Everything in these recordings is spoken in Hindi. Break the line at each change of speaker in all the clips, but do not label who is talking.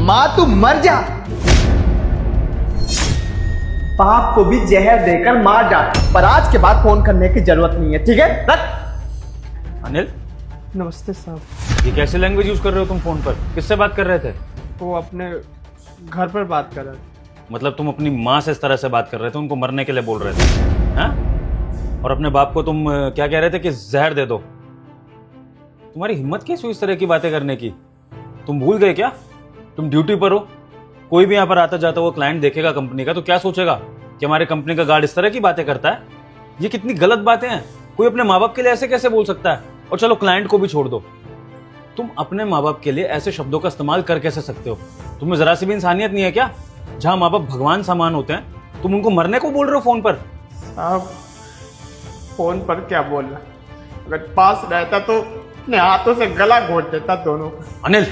माँ तू मर जा। बाप को भी जहर देकर मार डाल, पर आज के बाद फोन करने की जरूरत नहीं है, ठीक है? रख।
अनिल,
नमस्ते साहब।
ये कैसे लैंग्वेज यूज कर रहे हो तुम फोन पर? किससे बात कर रहे थे?
वो अपने घर पर बात कर रहे थे।
मतलब तुम अपनी माँ से इस तरह से बात कर रहे थे, उनको मरने के लिए बोल रहे थे, हाँ? और अपने बाप को तुम क्या कह रहे थे कि जहर दे दो? तुम्हारी हिम्मत कैसे हुई इस तरह की बातें करने की? तुम भूल गए क्या? तुम ड्यूटी पर हो। कोई भी यहाँ पर आता जाता हुआ क्लाइंट देखेगा कंपनी का तो क्या सोचेगा कि हमारे कंपनी का गार्ड इस तरह की बातें करता है? ये कितनी गलत बातें हैं। कोई अपने माँ बाप के लिए ऐसे कैसे बोल सकता है? और चलो क्लाइंट को भी छोड़ दो, तुम अपने माँ बाप के लिए ऐसे शब्दों का इस्तेमाल कर कैसे सकते हो? तुम्हें जरा सी भी इंसानियत नहीं है क्या? जहां माँ बाप भगवान समान होते हैं, तुम उनको मरने को बोल रहे हो फोन पर?
साहब फोन पर क्या बोलना, अगर पास रहता तो अपने हाथों से गला घोट देता दोनों का।
Anil,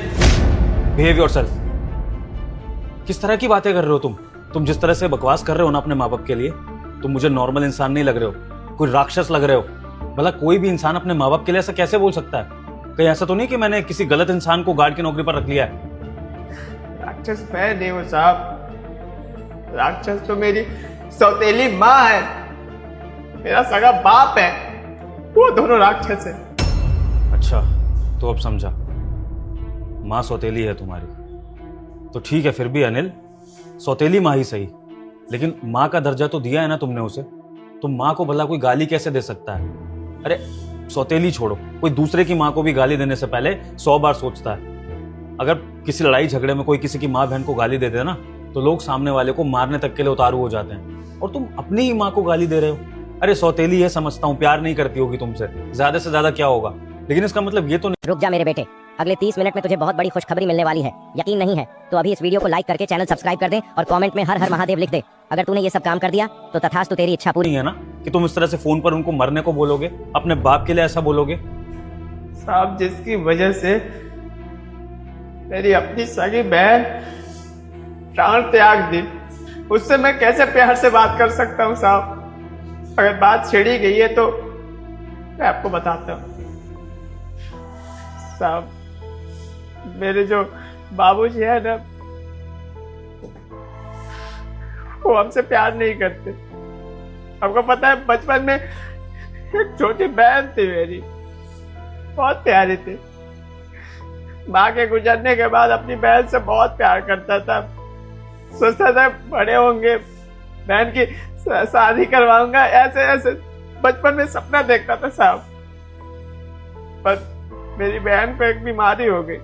behave yourself. किस तरह की बातें कर रहे हो तुम जिस तरह से बकवास कर रहे हो ना अपने माँ बाप के लिए, तुम मुझे नॉर्मल इंसान नहीं लग रहे हो, कोई राक्षस लग रहे हो। भला कोई भी इंसान अपने माँ बाप के लिए ऐसा कैसे बोल सकता है? कहीं ऐसा तो नहीं कि मैंने किसी गलत इंसान को गार्ड की नौकरी पर रख लिया है?
राक्षस मैं नहीं हूँ साहब, राक्षस तो मेरी सौतेली माँ है, मेरा सगा बाप है, वो दोनों राक्षस है।
अच्छा, तो अब समझा, माँ सौतेली है तुम्हारी तो ठीक है। फिर भी अनिल, सौतेली माँ ही सही, लेकिन माँ का दर्जा तो दिया है ना तुमने उसे, तो माँ को भला कोई गाली कैसे दे सकता है? अरे सौतेली छोड़ो, कोई दूसरे की माँ को भी गाली देने से पहले 100 बार सोचता है। अगर किसी लड़ाई झगड़े में कोई किसी की माँ बहन को गाली दे दे ना, तो लोग सामने वाले को मारने तक के लिए उतारू हो जाते हैं, और तुम अपनी ही माँ को गाली दे रहे हो। अरे सौतेली है समझता हूँ, प्यार नहीं करती होगी तुमसे, ज्यादा से ज्यादा क्या होगा, लेकिन इसका मतलब ये तो नहीं।
रुक जा मेरे बेटे, अगले 30 मिनट में तुझे बहुत बड़ी खुशखबरी मिलने वाली है। यकीन नहीं है तो अभी इस वीडियो को लाइक करके चैनल सब्सक्राइब कर दे और कमेंट में हर हर महादेव लिख दे। अगर तूने ये सब काम कर दिया तो तथास्तु तेरी इच्छा पूरी
है ना कि तुम इस तरह से फोन पर उनको मरने को बोलोगे, अपने बाप के लिए ऐसा बोलोगे?
साहब जिसकी वजह से मेरी अपनी सगी बहन प्राण त्याग दी, उससे मैं कैसे प्यार से बात कर सकता हूँ साहब? अगर बात छिड़ी गई है तो मैं आपको बताता हूँ साहब। मेरे जो बाबूजी है ना, वो हमसे प्यार नहीं करते। आपको पता है, बचपन में एक छोटी बहन थी मेरी, बहुत प्यारी थी। माँ के गुजरने के बाद अपनी बहन से बहुत प्यार करता था, सोचता था बड़े होंगे बहन की शादी करवाऊंगा, ऐसे ऐसे बचपन में सपना देखता था साहब। पर मेरी बहन को एक बीमारी हो गई,